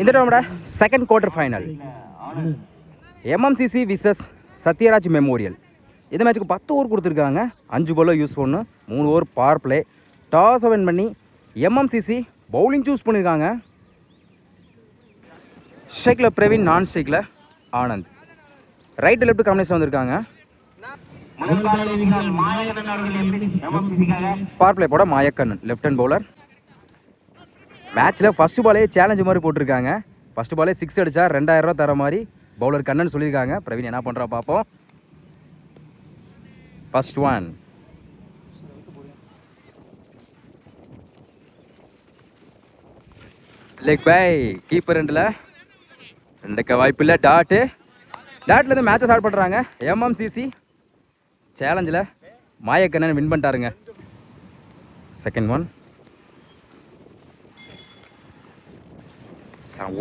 இந்த டோமோட second quarter final MMCC versus Sathyaraj memorial. இந்த மேட்ச்சுக்கு 10 ஓவர் கொடுத்துருக்காங்க. 5 பால் யூஸ் பண்ணு, 3 over power play. Toss win பண்ணி எம்எம்சிசி பவுலிங் சூஸ் பண்ணியிருக்காங்க. ஸ்ட்ரைக்கில் பிரவீன், நான் ஸ்ட்ரைக்கில் ஆனந்த். ரைட்டு லெஃப்ட் காம்பினேஷன் வந்திருக்காங்க. பவர் பிளே போட மாயக்கண்ணன் லெஃப்ட் ஹேண்ட் பவுலர். மேட்ச்சில் ஃபஸ்ட்டு பாலே சேலஞ்சு மாதிரி போட்டிருக்காங்க. ஃபஸ்ட்டு பாலே 6 அடித்தா 2000 ரூபா தர மாதிரி பவுலர் கண்ணன் சொல்லியிருக்காங்க. பிரவீன் என்ன பண்ணுறா பார்ப்போம். First one leg bye keeper ரெண்டுக்கு வாய்ப்பு இல்லை. டாட்லேருந்து மேட்சை ஸ்டார்ட் பண்ணுறாங்க. எம்எம்சிசி சேலஞ்சில் மாயக்கண்ணன் வின் பண்ணிட்டாருங்க. Second one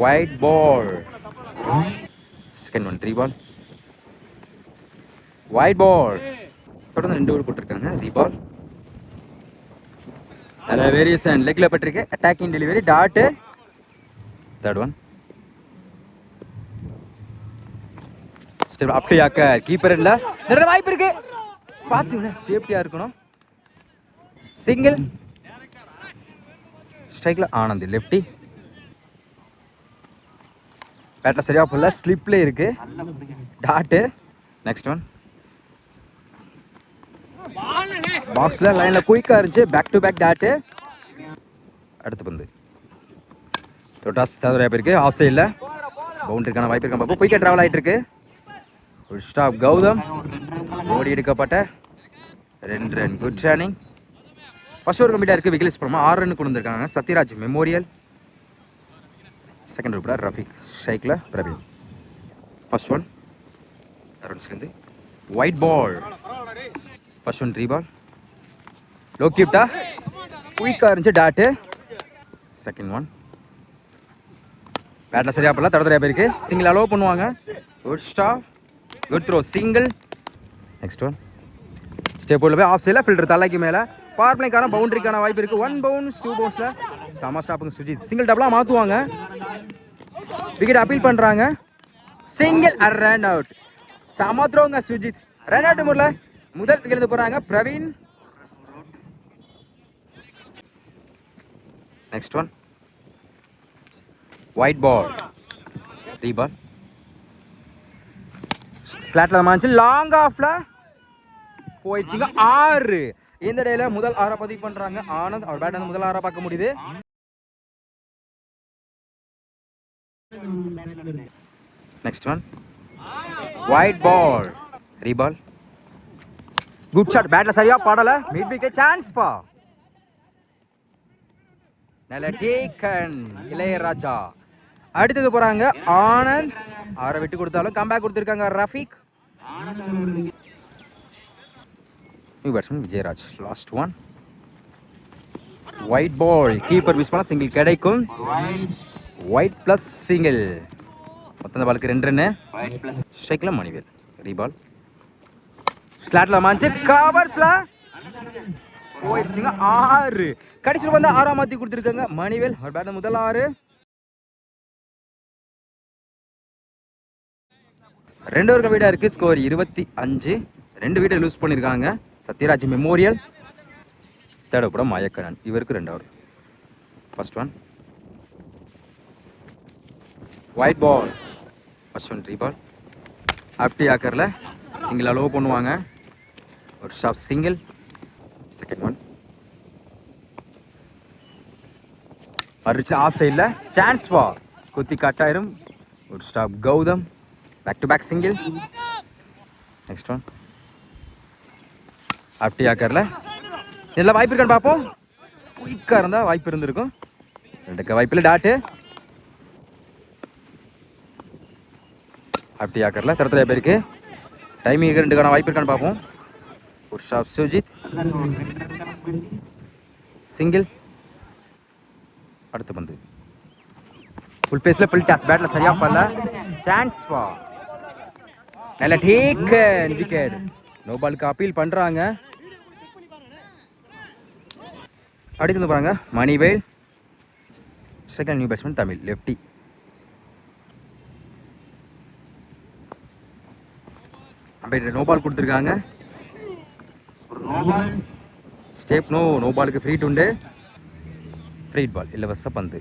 wide ball. Second one 3 ball wide ball. தொடர்ந்து 2 ஓவர் போட்டிருக்காங்க. ரீபால் அதில் வேரியேஷன் லெக்கில் பட்டிருக்கு. Attacking delivery dot. Third one step up to yorker. Keeper இல்லை, நிறைய வாய்ப்பு இருக்கு. பார்த்து சேஃப்டியாக இருக்கணும். சிங்கிள். ஸ்ட்ரைக்கில் ஆனந்த் லெஃப்டி. பேட்டில் சரியாக போடல, ஸ்லிப்பில் இருக்கு. டாட்டு. நெக்ஸ்ட் ஒன் பாக்ஸில் லைனில் குயிக்காக இருந்துச்சு. Back to back dot. அடுத்து பந்து டோட்டாஸ் நிறைய பேருக்கு ஆஃப் சைடில் பவுண்டரிக்கான வாய்ப்பு இருக்கான். பார்ப்போம். குயிக்காக ட்ராவல் ஆகிட்டு இருக்கு. ஒரு ஸ்டாப் கௌதம். ஓடி எடுக்கப்பட்ட 2 run. Good running. First over கம்ப்ளீட்டாக இருக்குது. விகிலிஸ் புறமா 6 ரன் கொண்டு வந்திருக்காங்க. சத்யராஜ் மெமோரியல். செகண்ட் ரூப்பில் ரஃபிக். ஸ்ட்ரைக்கில் Praveen. First one அரௌண்ட்ஸ்லேருந்து white ball. First one 3 பால். லோ கிப்டா குயிக்காக இருந்துச்சு. டாட்டு. செகண்ட் ஒன் பேட்டில் சரியாக போடல, தடத்தரையாக போயிருக்கு. சிங்கிள் அலோவ் பண்ணுவாங்க. Good stop, good throw, single. Next one step போர்டில் போய் ஆஃப் சைடில் ஃபில்டர் தலைக்கு மேலே. பவர் பிளேக்கான பவுண்டரிக்கான வாய்ப்பு இருக்குது. 1 பவுன்ஸ் 2 பவுன்ஸில் சம ஸ்டாப்புங்க. சுஜித் சிங்கிள் டபுளாக மாற்றுவாங்க. விக்கெட் அப்பீல் பண்ணுறாங்க. Single run out. சம த்ரோங்க சுஜித். ரன் அவுட் முறையில் முதல் விக்கெட் எடுத்து போகிறாங்க Praveen. Next one wide ball. 3 பால். ஸ்லாட்டில் மாச்சு. லாங் ஆஃபில் போயிடுச்சுங்க. 6. இந்த டேல முதல் 6 பதிவு பண்ணுறாங்க ஆனந்த். அவர் பேட் வந்து முதல் 6 பார்க்க முடியுது. Next one wide ball. 3 ball. Good shot. பேட்டில் சரியாக பாடலை. மிட் விக்கெட் சான்ஸ் பா. நல்ல டேக்கன் இளையராஜா. அடுத்தது போகிறாங்க ஆனந்த். 6 விட்டு கொடுத்தாலும் கம்பேக் கொடுத்துருக்காங்க Rafiq. New batsman Vijayaraj. Last one wide ball. Keeper miss பண்ணால் சிங்கிள் கிடைக்கும். Wide plus single. மொத்தம் பாலுக்கு 2 ரன்னு. ஸ்ட்ரைக்கில் மணிவேல். ரீபால். ஸ்லாட்டில் மாஞ்சு. கவர்ஸில் போயிடுச்சுங்க. 6. கடைசியில் வந்து 6 மாற்றி கொடுத்துருக்காங்க மணிவேல். அவர் பேட்டில் முதல் 6. 2 ஓவர் வீடாக இருக்குது. ஸ்கோர் 25. 2 வீட்டை லூஸ் பண்ணியிருக்காங்க சத்யராஜ் மெமோரியல். தேர்ட் கூட மாயக்கண்ணன். இவருக்கு 2 over. First one wide ball. First one 3 ball. ஆப்டி ஆக்கரில் சிங்கிள் அலோவ் பண்ணுவாங்க. ஒரு ஸ்டாப் சிங்கிள். செகண்ட் ஒன் அரிச்சு ஆஃப் சைடில் சான்ஸ் பா. குத்தி கட்டாயிரும். ஒரு ஸ்டாப் Gautham. Back to back single. Next one ஆப்டி ஆக்கரில் இதில் வாய்ப்பு இருக்கான்னு பார்ப்போம். குயிக்காக இருந்தால் வாய்ப்பு இருந்திருக்கும். 2க்கு வாய்ப்பில் டாட்டு. ஆப்டி ஆக்கரில் தரத்துல பேருக்கு டைமிங் 2க்கான வாய்ப்பு இருக்கான்னு பார்ப்போம். ஒரு ஷாப் சுஜித். சிங்கிள். அடுத்து பந்து ஃபுல் பேஸில் ஃபுல் டாஸ். பேட்டில் சரியாக பண்ணல. சான்ஸ் பா. நல்ல டேக்கன் விக்கெட். நோ பாலுக்கு அப்பீல் பண்ணுறாங்க. அடுத்து வந்து பாருங்க Manivel. Second new batsman Tamil lefty. Umpire no ball கொடுத்துருக்காங்க. ஸ்டெப் நோ பாலுக்கு ஃப்ரீட் உண்டு. ஃப்ரீட் பால் இலவச பந்து.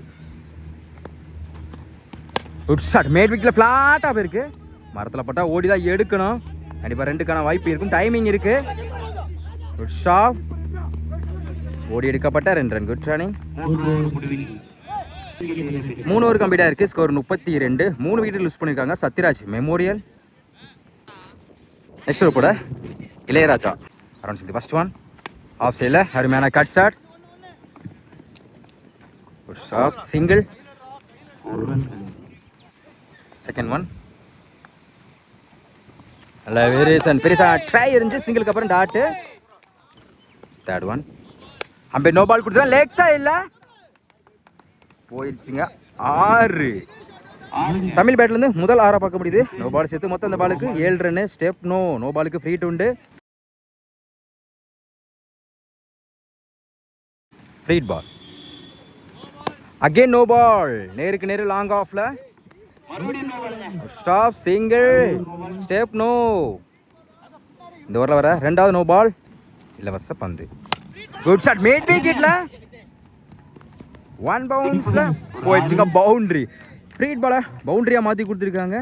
Good shot. மேட் விக்கெட்ல ஃப்ளாட்டாக போயிருக்கு. மரத்தில் பட்டா ஓடி தான் எடுக்கணும். கண்டிப்பாக 2க்கான வாய்ப்பு இருக்கும். டைமிங் இருக்கு. Good stop. ஓடி எடுக்கப்பட்ட 2 ரன். Good running. 3 ஓவர் கம்ப்ளீட்டாக இருக்குது. ஸ்கோர் 32. 3 விக்கெட் லூஸ் பண்ணியிருக்காங்க சத்யராஜ் மெமோரியல். நெக்ஸ்ட் ஓவர் போட Ilaiyaraja. Around six. First one off சைடில் அருமையான cut shot. Good stop. Single. Second one நல்ல வேரியேஷன். பெருசா ட்ரை இருந்துச்சு. சிங்கிளுக்கு அப்புறம் dot. Third one umpire no ball கொடுத்தா லேக்ஸா இல்லை போயிடுச்சுங்க. 6. தமிழ் பேட்லேருந்து முதல் 6 பார்க்க முடியுது. நோ பால் சேர்த்து மொத்தம் அந்த பாலுக்கு 7 ரன்னு. ஸ்டெப் நோ பாலுக்கு ஃப்ரீட் உண்டு. Free hit ball again no ball. நேருக்கு நேரு லாங் ஆஃப்ல. ஸ்டாப். சிங்கிள். Step no. இந்த ஓவரில் வர 2வது நோ பால் இலவச பந்து. Good shot. மேட் விக்கெட்ல 1 பவுன்ஸ்ல போயிடுச்சுங்க. பவுண்டரி. ஃப்ரீட் பாலை பவுண்டரியாக மாற்றி கொடுத்துருக்காங்க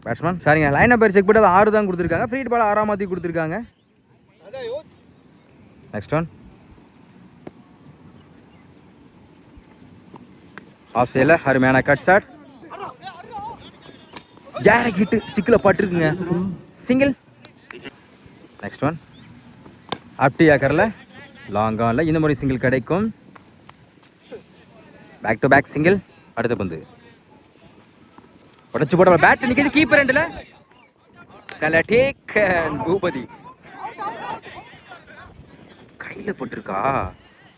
பேட்ஸ்மேன். சரிங்க லைன் பேர் செக் பண்ணி 6 தான் கொடுத்துருக்காங்க. ஃப்ரீட் பாலை 6 மாற்றி கொடுத்துருக்காங்க. நெக்ஸ்ட் ஒன் ஆஃப் சைடில் அருமையான கட் ஷாட். டேரக்ட் ஹிட் ஸ்டிக்கில் பட்டுருக்குங்க. சிங்கிள். நெக்ஸ்ட் ஒன் ஆப்டி ஆக்கரில் லாங் ஆனில் இந்த மாதிரி சிங்கிள் கிடைக்கும். Back to back single. அடுத்த பந்து உடச்சு போட பேட் நிற்கிது. கீப்பர் ரெண்டில் நல்ல டேக். பூபதி கையில் போட்டிருக்கா.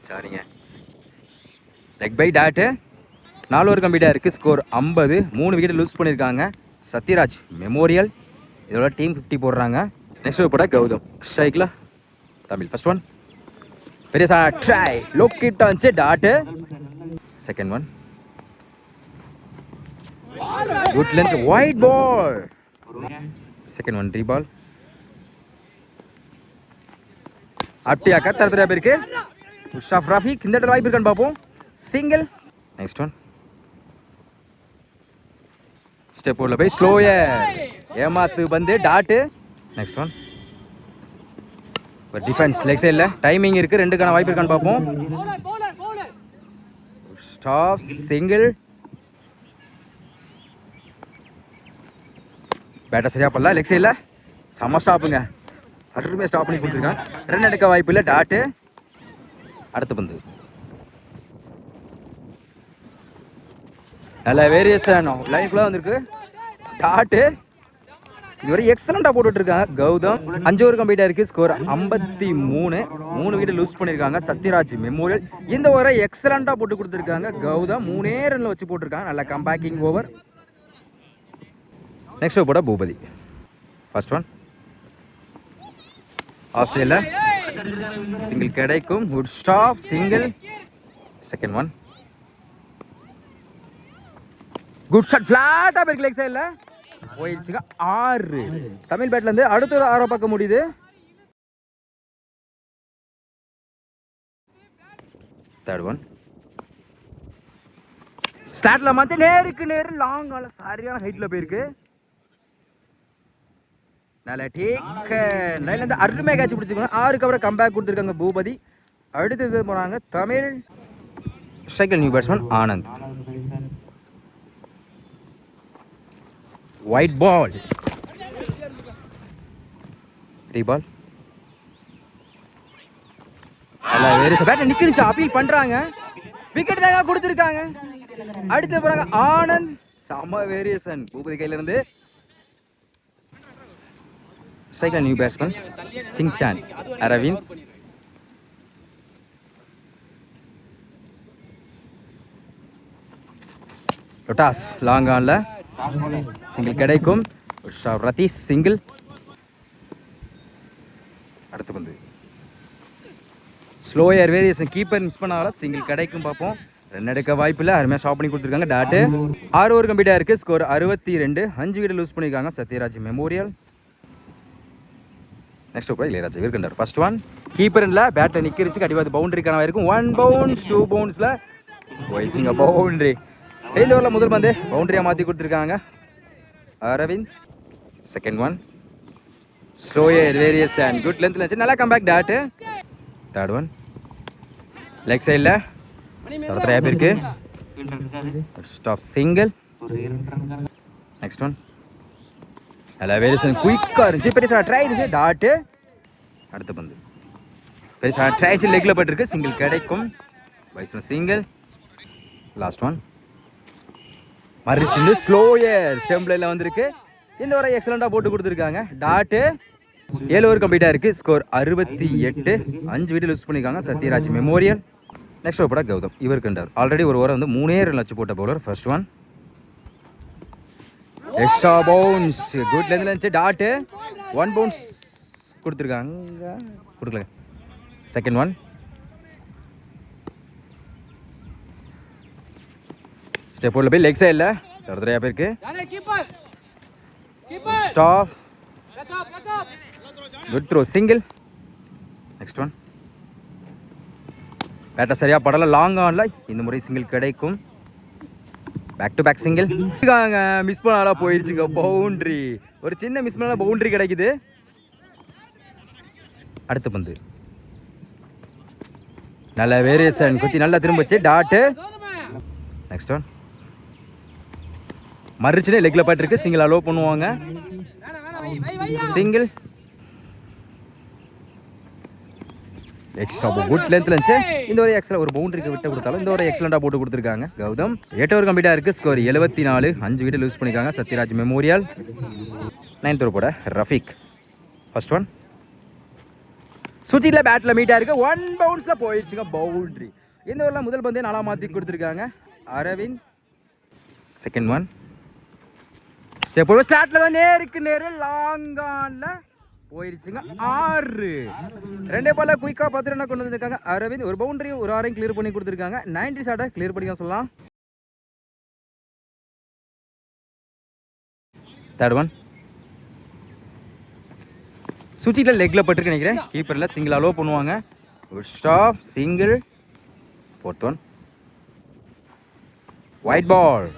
சரிங்க லெக் பை டாட்டு. 4 ஓவர் கம்ப்ளீட்டாக இருக்குது. ஸ்கோர் 50. 3 விக்கெட் லூஸ் பண்ணியிருக்காங்க சத்யராஜ் மெமோரியல். இதோட டீம் 50 போடுறாங்க. நெக்ஸ்ட் ஓவர் போட கௌதம். ஸ்ட்ரைக்கில் தமிழ். ஃபர்ஸ்ட் ஒன் பெரிய ட்ரை லோ கிட்ட வந்துச்சு. Dot. Second one good length wide ball. Second one reball. அப்படியாக்கா தரத்தரையா போயிருக்கு. உஷாஃப் ரஃபீக் இந்த இடத்துல வாய்ப்பு இருக்கான்னு பார்ப்போம். சிங்கிள். நெக்ஸ்ட் ஒன் ஸ்டெப் உள்ள போய் ஸ்லோயர் ஏமாத்து பந்து. Dot. Next one defence leg சைடில் டைமிங் இருக்குது. 2க்கான வாய்ப்பு இருக்கான்னு பார்ப்போம். ஸ்டாப். சிங்கிள். பேட்டை சரியா பண்ணல. லெக் சைடில் செம்ம ஸ்டாப்புங்க. அருமையாக ஸ்டாப் பண்ணி கொடுத்துருக்கான். 2 எடுக்க வாய்ப்பு இல்லை. டாட்டு. அடுத்த பந்து நல்ல வேரியேஷன் லைனுக்குள்ளே வந்திருக்கு. டாட்டு. இதுவரை எக்ஸலண்டாக போட்டுட்ருக்காங்க கௌதம். 5 ஓவர் கம்ப்ளீட்டாக இருக்குது. ஸ்கோர் 53. 3 விக்கெட் லூஸ் பண்ணியிருக்காங்க சத்யராஜ் மெமோரியல். இந்த ஓவரை எக்ஸலண்டாக போட்டு கொடுத்துருக்காங்க கௌதம். 3 ரன்ல வச்சு போட்டிருக்காங்க. நல்ல கம்பேக்கிங் ஓவர். நெக்ஸ்ட் ஓவர் போட பூபதி. ஃபர்ஸ்ட் ஒன் ஆஃப் சைடில் சிங்கிள் கிடைக்கும். Good stop. Single. Second one good shot. ஃப்ளாட்டாக போயிருக்கு லெக் சைடில் போயிடுச்சுங்க. 6. தமிழ் பேட்லேருந்து அடுத்த ஒரு 6 பார்க்க முடியுது. தேர்ட் ஒன் ஸ்டார்ட்ல மாற்றி நேருக்கு நேரு லாங் ஆல சரியான ஹைட்டில் போயிருக்கு. நல்ல டேக் லைன்லேருந்து அருமையாக கேட்ச் பிடிச்சிக்கணும். 6க்கு அப்புறம் கம்பேக் கொடுத்துருக்காங்க பூபதி. அடுத்தது போகிறாங்க Tamil. Second new batsman Anand. Wide ball. Reball. பேட்டை நிற்கிருச்சு. அப்பீல் பண்ணுறாங்க. விக்கெட் தாங்க கொடுத்துருக்காங்க. அடுத்து போகிறாங்க ஆனந்த். செம வேரியேஷன் பூபதி கையிலிருந்து. செகண்ட் நியூ பேட்ஸ்மேன் சிங்சான் அரவிந்த். லொட்டாஸ் லாங் ஆன்ல சிங்கிள் கிடைக்கும். ரதீஷ் சிங்கிள். அடுத்து பந்து ஸ்லோயர் வேரியேஷன் கீப்பர் மிஸ் பண்ணால சிங்கிள் கிடைக்கும் பார்ப்போம். ரன் எடுக்க வாய்ப்பு இல்லை, அருமையாக ஸ்டாப் பண்ணி கொடுத்துருக்காங்க. டாட்டு 6 ஓவர் கம்ப்ளீட்டாக இருக்குது. ஸ்கோர் 62. 5 விக்கெட் லூஸ் பண்ணியிருக்காங்க Sathyaraj memorial. Next over Ilaiyaraaja இருக்கின்றார். ஃபர்ஸ்ட் ஒன் கீப்பரில் பேட்டில் நிற்கிருச்சு, கண்டிப்பாக பவுண்டரிக்கான இருக்கும். 1 பவுன்ஸ் 2 பவுன்ஸில் போயிடுச்சுங்க பவுண்டரி. இந்த ஓவரில் முதல் பந்து பவுண்டரியாக மாற்றி கொடுத்துருக்காங்க Aravind. Second one slower various and good லென்த்தில் இருந்துச்சு, நல்லா comeback dot. Third one leg சைடில் தரத்துறையா பேருக்கு ஸ்டாப் சிங்கிள். நெக்ஸ்ட் ஒன் நல்லா வேரியேஷன் குயிக்காக இருந்துச்சு, பெரிய ட்ரை இருந்துச்சு டாட்டு. அடுத்த பந்து பெரிய ட்ரைச்சு லெக்கில் பட்டிருக்கு, சிங்கிள் கிடைக்கும். வைஸ் சிங்கிள். லாஸ்ட் ஒன் மறிச்சு ஸ்லோயர் ஸ்டெம்பில் வந்திருக்கு. இந்த வரை எக்ஸலண்டாக போட்டு கொடுத்துருக்காங்க டாட்டு. 7 ஓவர் கம்ப்ளீட்டாக இருக்குது. ஸ்கோர் 68. 5 விக்கெட் லூஸ் பண்ணியிருக்காங்க சத்யராஜ் மெமோரியல். நெக்ஸ்ட் ஓவர் போட கௌதம் இவர் கண்டார். ஆல்ரெடி ஒரு ஓவர் வந்து 3 ரன் வச்சு போட்ட bowler. First one extra bounce good லென்த்ல இருந்துச்சு டாட்டு. 1 பவுன்ஸ் கொடுத்துருக்காங்க, கொடுக்கல. செகண்ட் ஒன் ஸ்டெப் போர்டில் போய் லெக் சைடில் தரத்துறையா பேருக்கு stop good throw single. Next one பேட்டை சரியாக படலை, லாங் ஆனில் இந்த முறை சிங்கிள் கிடைக்கும். Back to back single. Miss பண்ணாலும் போயிடுச்சுங்க பவுண்ட்ரி. ஒரு சின்ன மிஸ் பண்ணாலும் பவுண்ட்ரி கிடைக்குது. அடுத்த பந்து நல்ல வேரியேஷன் குத்தி நல்லா திரும்பிச்சு டாட்டு. நெக்ஸ்ட் ஒன் மறுச்சுனே லெக்கில் பட்டிருக்கு, சிங்கிள் அலோ பண்ணுவாங்க. சிங்கிள் எக்ஸ்ட்ரா குட் லென்த்ல இருந்துச்சு. இந்த ஒரு எக்ஸ்ட்ரா ஒரு பவுண்டரிக்கு விட்டு கொடுத்தாலும் இந்த ஒரு எக்ஸலண்டாக போட்டு கொடுத்துருக்காங்க கௌதம். 8 ஓவர் கம்ப்ளீட்டாக இருக்குது. ஸ்கோர் 74. 5 விக்கெட் லூஸ் பண்ணியிருக்காங்க சத்யராஜ் மெமோரியல். 9th ஓவர் போட ரஃபீக். ஃபர்ஸ்ட் ஒன் சுச்சியில் பேட்டில் மீட்டாக இருக்குது. 1 பவுன்ஸில் போயிடுச்சுங்க பவுண்டரி. இந்த ஓவரில் முதல் பந்தே 4 மாற்றி கொடுத்துருக்காங்க Aravind. Second one step over ஸ்டார்ட்ல தான் நேருக்கு நேரு லாங் ஆன்ல போயிருச்சுங்க 6. 2 பால்ல குயிக்காக 10 ரன் கொண்டு வந்திருக்காங்க அரவிந்த். ஒரு பவுண்டரியும் ஒரு 6 கிளியர் பண்ணி கொடுத்துருக்காங்க. 90 ஷாட்டை கிளியர் பண்ணிக்க சொல்லலாம். தேர்ட் ஒன் சுச்சியில் லெக்கில் பட்டிருக்கு நினைக்கிறேன். கீப்பரில் சிங்கிள் அலோ பண்ணுவாங்க. ஒரு stop single. Fourth one wide ball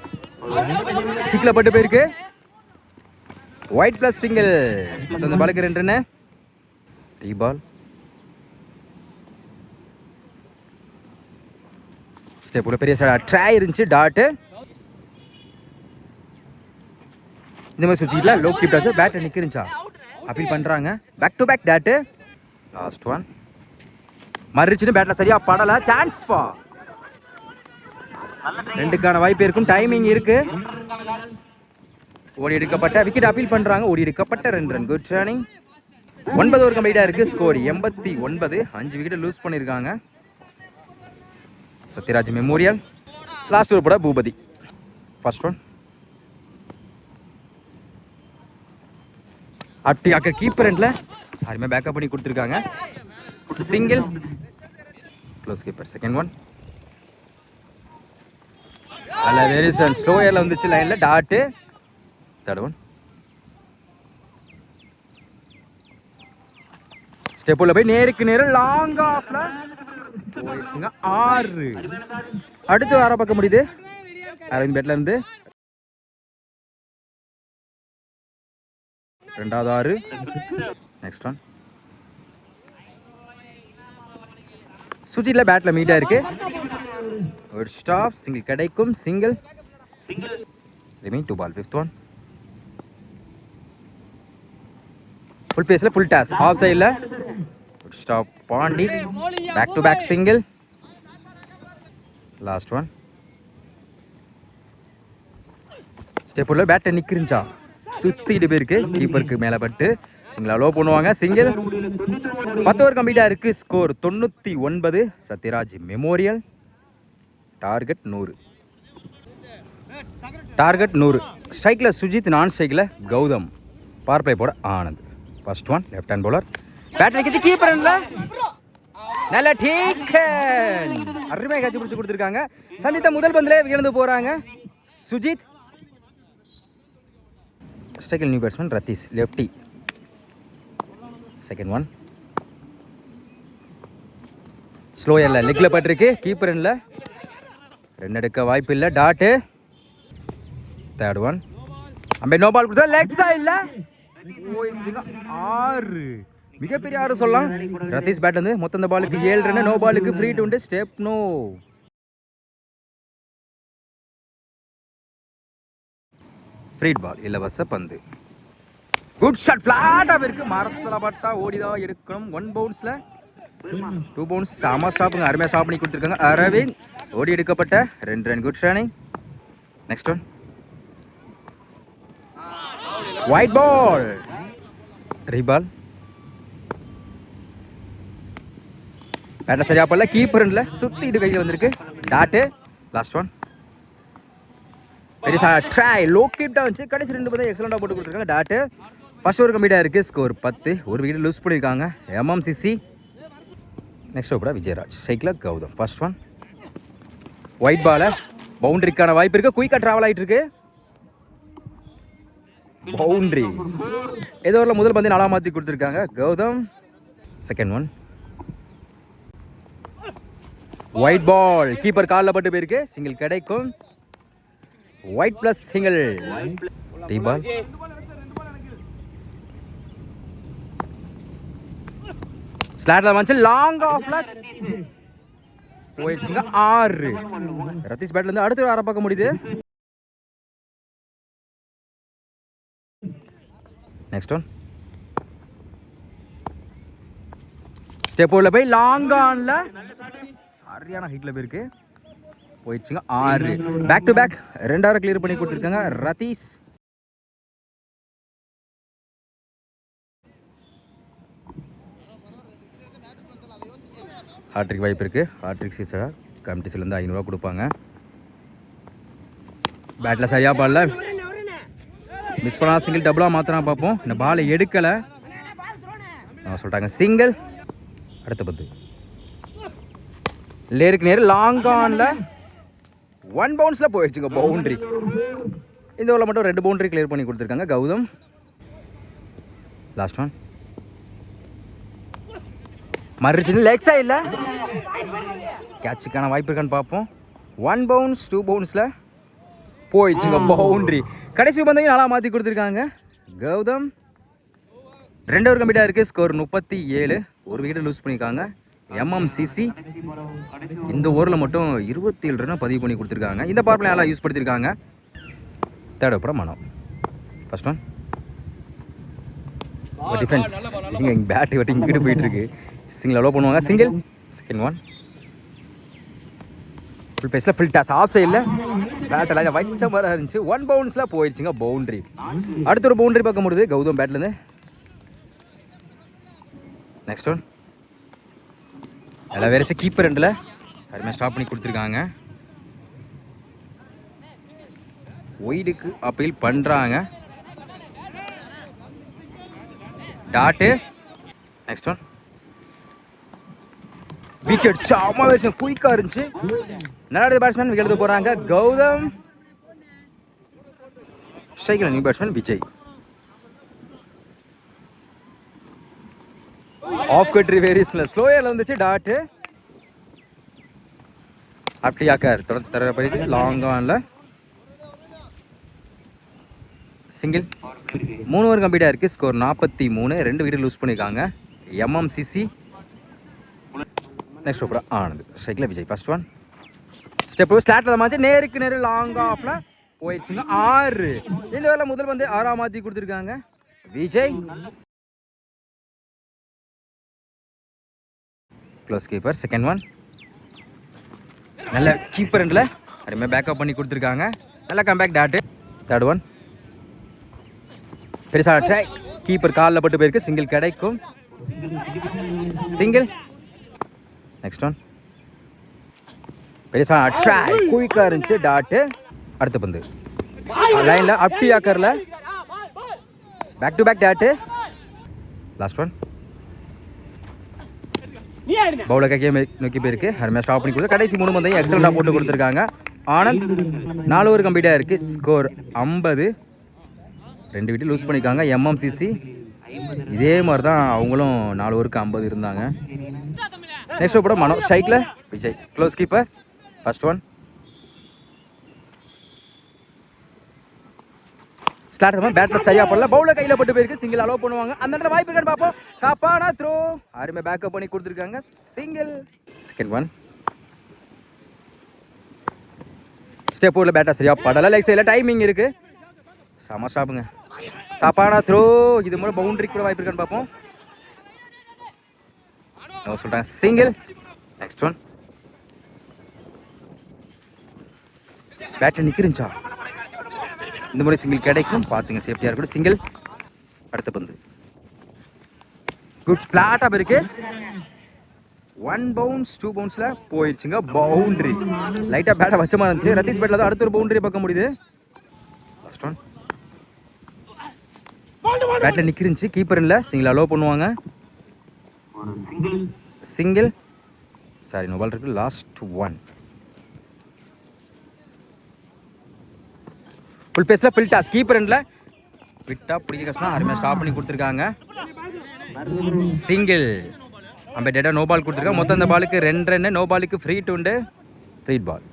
ஸ்டிக்கில் பட்டு போயிருக்கு. Wide plus single. அந்த பாலுக்கு 2 ரன். டீ பால் ஸ்டெப் பெரிய ட்ரை இருந்துச்சு டாட்டு. இந்த மாதிரி சுவிட்சில் லோ கீப் ஆச்சு, பேட்டை நிற்கிருந்துச்சா அப்பீல் பண்ணுறாங்க. Back to back dot. Last one மறுச்சுன்னு பேட்டில் சரியாக படலை. சான்ஸ் பா 2க்கான வாய்ப்பு இருக்கும், டைமிங் இருக்கு. ஓடி எடுக்கப்பட்ட விக்கெட் அப்பீல் பண்ணுறாங்க. ஓடி எடுக்கப்பட்ட 2 ரன். Good running. 9 ஓவர் கம்ப்ளீட்டாக இருக்குது. ஸ்கோர் 89. 5 விக்கெட் லூஸ் பண்ணியிருக்காங்க சத்யராஜ் மெமோரியல். லாஸ்ட் ஓவர் போட பூபதி. ஃபர்ஸ்ட் ஒன் அப்படி அக்க கீப்பர் எண்டில் யாருமே பேக்கப் பண்ணி கொடுத்துருக்காங்க. Single close keeper. Second one நல்ல வேரியேஷன் ஸ்லோயரில் வந்துச்சு லைனில் டாட்டு. தேர்ட் ஒன் ஸ்டெப்பில் போய் நேருக்கு நேரம் லாங் ஆஃப்ல போயிடுச்சுங்க 6. அடுத்து வர பக்கம் முடியுது அரவிந்த் பேட்ல இருந்து. ரெண்டாவது 6. நெக்ஸ்ட் ஒன் சுஜித்தில் பேட்டில் மீட்டாக இருக்கு. ஒரு ஸ்டாப் சிங்கிள் கிடைக்கும். Single. Remain 2 ball. Fifth one full பேஸில் ஃபுல் டாஸ் ஆஃப் சைடில். Stop Pandi. Back to back single. Last one step உள்ள பேட்டை நிற்கிருந்துச்சா சுற்றிட்டு போயிருக்கு. கீப்பருக்கு மேலே பட்டு சிங்கிள் அலோ பண்ணுவாங்க. சிங்கிள். 10 ஓவர் கம்ப்ளீட்டாக இருக்குது. Score 99. Sathyaraj memorial. Target 100. Target 100. ஸ்ட்ரைக்கில் சுஜித், நான் ஸ்ட்ரைக்கில் கௌதம். பவர் பிளே போட Anand. First one left hand bowler. பேட்டரி கிச்சு கீப்பர் நல்ல டீக்கன் அருமையாக கேட்ச் பிடிச்சி கொடுத்துருக்காங்க. சந்தித்த முதல் பந்திலே விழுந்து போறாங்க சுஜித். ஸ்ட்ரைக்கில் new batsman Ratheesh lefty. Second one ஸ்லோயரில் லெக்கில் பட்டிருக்கு. கீப்பர் இல்லை, ரன் எடுக்க வாய்ப்பு இல்லை. Dot. Third one umpire no ball கொடுத்தா லெக் சைடில் போயிடுச்சுங்க. 6 மிகப்பெரிய 6 சொல்லலாம். ரத்தீஷ் பேட் வந்து மொத்தம் இந்த பாலுக்கு 7 ரன். நோ பாலுக்கு ஃப்ரீ டு உண்டு. Step no. ஃப்ரீட் பால், இலவச பந்து. குட் ஷாட், ஃபிளாட்டாக இருக்கு. மரத்தில் பட்டா ஓடிதான் எடுக்கணும். 1 பவுன்ஸில் 2 பவுன்ஸ். சாமா ஸ்டாப்புங்க, அருமையாக ஸ்டாப் பண்ணி கொடுத்துருக்காங்க. அரவிந்த் ஓடி எடுக்கப்பட்ட 2 run. Good running. Next one wide ball, reball. பேட்டை சரியா பண்ணல. கீப்பர்ல சுத்திட்டு கையில் வந்திருக்கு. டாட்டு. லாஸ்ட் ஒன் பெரிய ட்ரை லோ கீப்டா வந்துச்சு. கடைசி 2 பந்தம் எக்ஸலண்டா போட்டு கொடுத்துருக்காங்க. டாட்டு. ஃபர்ஸ்ட் ஓவர் கம்ப்ளீட்டாக இருக்கு. ஸ்கோர் 10. ஒரு விக்கெட் லூஸ் பண்ணியிருக்காங்க எம்எம்சிசி. Next over Vijayaraj. சைக்கிள் கௌதம். ஃபர்ஸ்ட் ஒன் ஒயிட் பால பவுண்டரிக்கான வாய்ப்பு இருக்கு. குயிக்காக ட்ராவல் ஆகிட்டு இருக்கு. பவுண்டரி. ஏதோ ஒரு முதல் பந்து 4 மாற்றி கொடுத்துருக்காங்க Gautham. Second one wide ball, keeper காலில் பட்டு போயிருக்கு. சிங்கிள் கிடைக்கும். Wide plus single. ரீபால். ஸ்லாட்ல வந்து லாங் ஆஃப்ல போயிடுச்சுங்க. 6. ரத்தீஷ் பேட்ல இருந்து அடுத்து 6 பார்க்க முடியுது. நெக்ஸ்ட் ஒன் ஸ்டெப் உள்ள போய் லாங் ஆன்ல சரியான ஹைட்ல போயிருக்கு. போயிடுச்சுங்க. 6. Back to back 2 over clear பண்ணி கொடுத்துருக்காங்க ரத்தீஷ். ஹாட்ரிக் வாய்ப்பு இருக்கு. ஹாட்ரிக் சீச்சா கமிட்டிஸ்லேருந்து 500 ரூபா கொடுப்பாங்க. பேட்டில் சரியா பாடல, மிஸ் பண்ணா சிங்கிள் டபுளாக மாற்றினா பார்ப்போம். இந்த பாலை எடுக்கலை சொல்லிட்டாங்க. சிங்கிள். அடுத்த பத்து லேருக்கு நேரு லாங் ஆனில் 1 பவுன்ஸில் போயிடுச்சுங்க. பவுண்ட்ரி. இந்த ஓவரில் மட்டும் 2 பவுண்ட்ரி கிளியர் பண்ணி கொடுத்துருக்காங்க கௌதம். லாஸ்ட் ஒன் மறுச்சின்னு லெக் சைடில் கேட்சுக்கான வாய்ப்பு இருக்கான்னு பார்ப்போம். 1 பவுன்ஸ் 2 பவுன்ஸில் போயிடுச்சுங்க. பவுண்ட்ரி. கடைசி பந்தையும் நல்லா மாற்றி கொடுத்துருக்காங்க கௌதம். 2 ஓவர் கம்ப்ளீட்டாக இருக்குது. ஸ்கோர் 37. ஒரு விக்கெட் லூஸ் பண்ணியிருக்காங்க எம்எம்சிசி. இந்த ஓவரில் மட்டும் 27 ரன் பதிவு பண்ணி கொடுத்துருக்காங்க. இந்த பவர் பிளே நல்லா யூஸ் படுத்திருக்காங்க. தேர்ட் ஓவர் மனம். First one defence. இங்கே பேட்டு வட்டி இங்கிட்டு போயிட்டுருக்கு. சிங்கிள் அலோவ் பண்ணுவாங்க. சிங்கிள். செகண்ட் ஒன் ஃபுல் பேஸில் ஃபுல் டாஸ் ஆஃப் சைடில் பேட்டில் வச்ச மாதிரி இருந்துச்சு. 1 பவுன்ஸில் போயிடுச்சுங்க. பவுண்ட்ரி. அடுத்த ஒரு பவுண்ட்ரி பார்க்க முடியுது கௌதம் பேட்லேருந்து. நெக்ஸ்ட் ஒன் எல்லாம் வேறு கீப்பர் ரெண்டில் அருமையாக ஸ்டாப் பண்ணி கொடுத்துருக்காங்க. ஒய்டுக்கு அப்பீல் பண்ணுறாங்க. டாட்டு. Next one wicket. சாமாவேசம் குயிக்காக இருந்துச்சு. நல்ல பேட்ஸ்மேன் விக்கெட் எடுத்து போகிறாங்க கௌதம். ஸ்ட்ரைக்கில் நியூ பேட்ஸ்மேன் விஜய். ஆஃப் கட்ரி வேரியஸில் ஸ்லோயரில் வந்துச்சு. டாட்டு. அப்படியாக்கர் தொடர்ந்து தர போயிருக்கு லாங் ஆனில். சிங்கிள். 3 ஓவர் கம்ப்ளீட்டாக இருக்குது. ஸ்கோர் 43. 2 விக்கெட் லூஸ் பண்ணியிருக்காங்க எம்எம்சிசி. Next over Anand. ஸ்ட்ரைக்கில் விஜய். ஃபர்ஸ்ட் ஒன் ஸ்டெப் ஸ்லாட்டில் மாச்சு நேருக்கு நேரு லாங் ஆஃப்ல போயிடுச்சுங்க. 6. இந்த வேலை முதல் வந்து 6 மாற்றி கொடுத்துருக்காங்க Vijay. Close keeper. Second one நல்ல கீப்பர் ரெண்டில் அருமையாக பேக்கப் பண்ணி கொடுத்துருக்காங்க. நல்ல கம்பேக். டாட்டு. தேர்ட் ஒன் பெருசாக ட்ரை. கீப்பர் காலில் பட்டு போயிருக்கு. சிங்கிள் கிடைக்கும். சிங்கிள். நெக்ஸ்ட் ஒன் பெருசாக ட்ரை குயிக்காக இருந்துச்சு. டாட்டு. அடுத்த பந்து லைனில் அப்படி ஆக்கரில் back to back. Dot. Last one bowler கையை நோக்கி போயிருக்கு. அருமையாக ஸ்டாப் பண்ணி கொடுத்து கடைசி 3 பந்தையும் எக்ஸலண்டாக போட்டு கொடுத்துருக்காங்க. ஆனந்த் 4 ஓவர் கம்ப்ளீட்டாக இருக்குது. ஸ்கோர் 50. 2 விட்டு லூஸ் பண்ணியிருக்காங்க. எம்எம்சிசி இதே மாதிரி தான் அவங்களும் 4 ஓவருக்கு 50 இருந்தாங்க. நெக்ஸ்ட் கூட மனோ ஸ்ட்ரைக்கில் Vijay close keeper. First one start பண்ண பேட்டர் சரியா பண்ணல. பவுலர் கையில் பட்டு போயிருக்கு. சிங்கிள் அலோவ் பண்ணுவாங்க. அந்த இடத்துல வாய்ப்பு இருக்கான்னு பார்ப்போம். காப்பானா த்ரோ அருமை பேக்கப் பண்ணி கொடுத்துருக்காங்க. சிங்கிள். செகண்ட் ஒன் ஸ்டெப் ஊரில் பேட்டர் சரியா படலை. லெக் சைடில் டைமிங் இருக்கு. செம ஸ்டாப்புங்க. காப்பானா த்ரோ இது மூலம் பவுண்டரி கூட வாய்ப்பு இருக்கான்னு பார்ப்போம். சொல்லிட்டாங்க சிங்கிள். நெக்ஸ்ட் ஒன் பேட்டர் நிற்கிருந்துச்சா இந்த முறை சிங்கிள் கிடைக்கும். பார்த்துங்க சேஃப்டியாக இருக்கட்டும். சிங்கிள். அடுத்த பந்து குட் ஸ்பிளாட்டாக இருக்கு. 1 பவுன்ஸ் 2 பவுன்ஸில் போயிடுச்சுங்க. பவுண்டரி லைட்டாக பேட்டை வச்ச மாதிரி இருந்துச்சு. ரத்தீஷ் பேட்டில் தான் அடுத்த ஒரு பவுண்டரி பார்க்க முடியுது. ஃபர்ஸ்ட் ஒன் பேட்டில் நிற்கிருந்துச்சு. கீப்பர் இல்லை. சிங்கிள் அலோவ் பண்ணுவாங்க. சிங்கிள். சாரி நோ பால் இருக்கு. லாஸ்ட் ஒன் ஃபுல் பேஸில் ஃபில் டாஸ். கீப்பர் எண்டில் விட்டா பிடிக்க கஷ்டம். அருமையாக ஸ்டாப் பண்ணி கொடுத்துருக்காங்க. சிங்கிள். நம்ம டேட்டா நோ பால் கொடுத்துருக்காங்க. மொத்தம் அந்த பாலுக்கு 2 ரன். நோ பாலுக்கு ஃப்ரீ உண்டு. Free ball.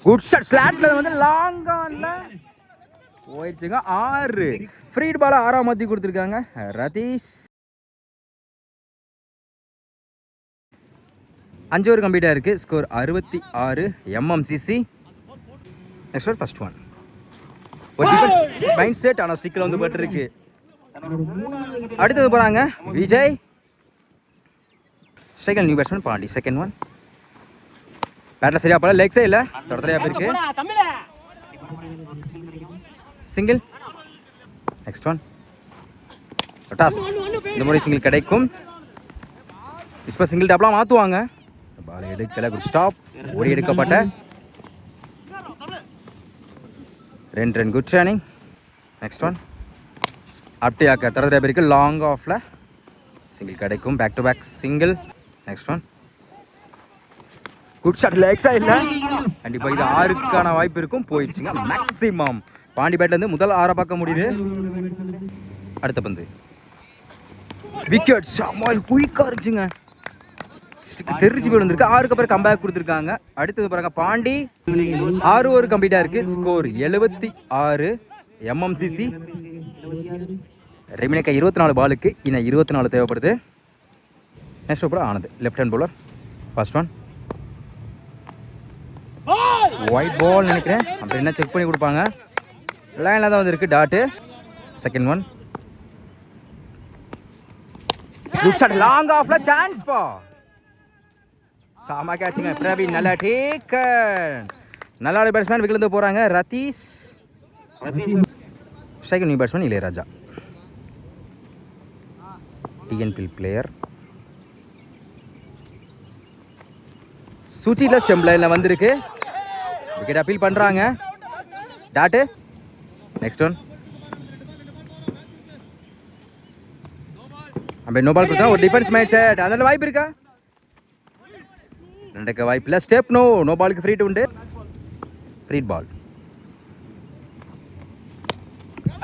Good shot. ஸ்லாட்ல வந்து லாங் ஆன்ல போயிடுச்சுங்க. 6 ஃப்ரீ பால் 6ஆம் மாற்றி கொடுத்துருக்காங்க. ரதீஷ் 5 ஓவர் கம்ப்ளீட்டாக இருக்குது. Score 66. MMCC. Next one first one ஒரு டிஃபென்ஸ் மைண்ட் செட். ஆனால் ஸ்டிக்கில் வந்து பட்டு இருக்கு. அடுத்தது போகிறாங்க விஜய். ஸ்ட்ரைக்கில் new batsman Pandi. Second one பேட்டில் சரியா போல. லெக் சைடில் தொடர்ச்சியாக போயிருக்கு. சிங்கிள். Next one toss. இந்த முறை சிங்கிள் கிடைக்கும். இப்போ சிங்கிள் டாப்லாம் மாற்றுவாங்க. பால் எடுக்கல. Good stop. ஓடி எடுக்கப்பட்ட 2 run. Good running. Next one அப்படியாக்க தரதுல பேருக்கு லாங் ஆஃப்ல சிங்கிள் கிடைக்கும். Back to back single. Next one good shot. Leg சைடில் கண்டிப்பாக இது 6க்கான வாய்ப்பு இருக்கும். போயிடுச்சுங்க மேக்ஸிமம். பாண்டி பேட்லேருந்து முதல் 6 பார்க்க முடியுது. அடுத்த பந்து விக்கெட். சமால் குயிக்காக இருந்துச்சுங்க. தெரிஞ்சு போய் வந்திருக்கு. 6க்கு அப்புறம் கம்பேக் கொடுத்துருக்காங்க. அடுத்தது பாருங்க பாண்டி 6 ஓவர் கம்ப்ளீட்டாக இருக்குது. ஸ்கோர் 76. எம்எம்சிசி ரெமினேக்கா 24 பாலுக்கு இன்னும் 24 தேவைப்படுது. நெக்ஸ்ட் ஓவர் ஆனது left hand bowler. First one wide ball நினைக்கிறேன். அப்படி என்ன செக் பண்ணி கொடுப்பாங்க. லைனில் தான் வந்துருக்கு dot. Second one good shot. Long ஆஃப்ல சான்ஸ் பா. சாமா கேட்சுங்க. பிரவீன் நல்லா டேக்கன். நல்லா பேட்ஸ்மேன் விக்கிலிருந்து போகிறாங்க. Ratheesh strike. New batsman Ilaiyaraja. TNPL player. சுச்சியில் ஸ்டெம்ப் லைனில் வந்திருக்கு. விக்கெட் அப்பீல் பண்ணுறாங்க. டாட்டு. நெக்ஸ்ட் ஒன் நம்ம நோ பால் கொடுத்தா ஒரு டிஃபென்ஸ் மைண்ட் செட். அதில் வாய்ப்பு இருக்கா? 2க்கு வாய்ப்பு இல்லை. Step no. நோ பாலுக்கு ஃப்ரீ உண்டு. Free ball.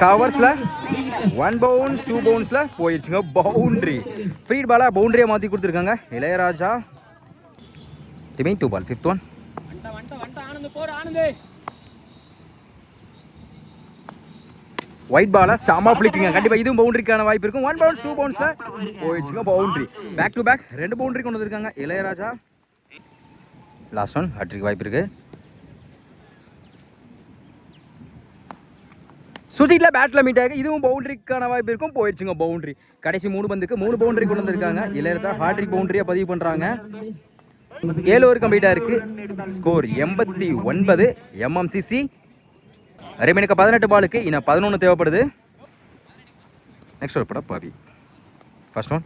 கவர்ஸில் 1 பவுன்ஸ் 2 பவுன்ஸில் போயிடுச்சுங்க. பவுண்ட்ரி. ஃப்ரீ பாலாக பவுண்ட்ரியை மாற்றி கொடுத்துருக்காங்க. Ilaiyaraja timing 2 ball. Fifth one wide பாலா சாமா ஃபிளிக்கிங்க. கண்டிப்பாக இதுவும் பவுண்டரிக்கான வாய்ப்பு இருக்கும். 1 பவுன்ஸ் 2 பவுன்ஸில் போயிடுச்சுங்க. Boundary. Back to back 2 boundary கொண்டு வந்திருக்காங்க இளையராஜா. லாஸ்ட் ஒன் ஹேட்ரிக் வாய்ப்பு இருக்கு. சுஜிட்ல பேட்ல மீட் ஆகி இதுவும் பவுண்டரிக்கான வாய்ப்பு இருக்கும். போயிடுச்சுங்க பவுண்டரி. கடைசி 3 பந்துக்கு 3 பவுண்டரி கொண்டு வந்திருக்காங்க இளையராஜா. ஹேட்ரிக் பவுண்டரியா பதிவு பண்றாங்க. 7 ஓவர் கம்ப்ளீட்டா இருக்கு. ஸ்கோர் 89. எம்எம்சிசி ரெமினுக்கு 18 பாலுக்கு இன்னும் 11 தேவைப்படுது. நெக்ஸ்ட் ஒரு படம் பாவி. First one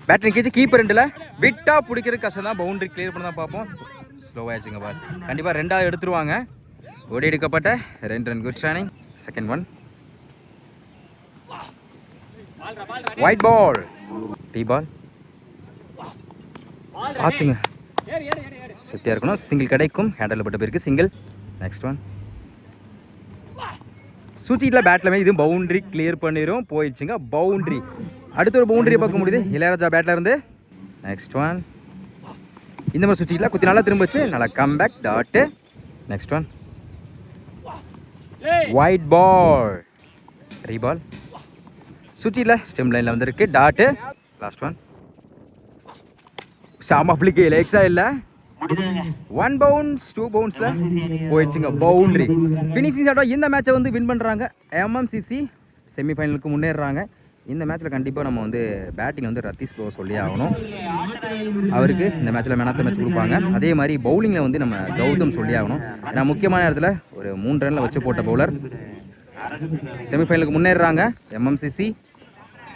battering catch. Keeper ரெண்டில் விட்டா பிடிக்கிறது கஷ்டம் தான். பவுண்டரி கிளியர் பண்ண தான் பார்ப்போம். ஸ்லோவாகிடுச்சுங்க பால். கண்டிப்பாக 2ஆவது எடுத்துருவாங்க. ஓடி எடுக்கப்பட்ட 2 run. Good running. Second one wide ball. டீ பால் பார்த்துங்க, சேஃப்டியாக இருக்கணும். சிங்கிள் கிடைக்கும், ஹேண்டலில் பட்ட பேருக்கு சிங்கிள். நெக்ஸ்ட் ஒன் சுச்சிட்டில் பேட்டில் இது பவுண்ட்ரி கிளியர் பண்ணிடும், போயிடுச்சுங்க பவுண்ட்ரி. அடுத்த ஒரு பவுண்டரியை பார்க்க முடியுது இளையராஜா பேட்டில் இருந்து. நெக்ஸ்ட் ஒன் இந்த மாதிரி சுச்சிட்டில் குத்தி நல்லா திரும்பிச்சு, நல்லா comeback dot. Next one wide ball, reball சுச்சிட்டில் ஸ்டெம் லைனில் வந்துருக்கு டாட்டு. லாஸ்ட் ஒன் சாமா ஃபிளிக்கு லேக்ஸாக இல்லை, 1 பவுன்ஸ் 2 பவுன்ஸில் போயிடுச்சுங்க பவுண்ட்ரி. ஃபினிஷிங் ஷாட்டாக இந்த மேட்சை வந்து வின் பண்ணுறாங்க. எம்எம்சிசி செமிஃபைனலுக்கு முன்னேறுறாங்க. இந்த மேட்ச்சில் கண்டிப்பாக நம்ம வந்து பேட்டிங் வந்து ரத்தீஷ் ப்ரோ சொல்லி ஆகணும். அவருக்கு இந்த மேட்ச்சில் மேன் ஆஃப் த மேட்ச் கொடுப்பாங்க. அதே மாதிரி பவுலிங்கில் வந்து நம்ம கௌதம் சொல்லி ஆகணும். ஏன்னா முக்கியமான இடத்துல ஒரு 3 ரனில் வச்சு போட்ட பவுலர். செமிஃபைனலுக்கு முன்னேறுறாங்க எம்எம்சிசி.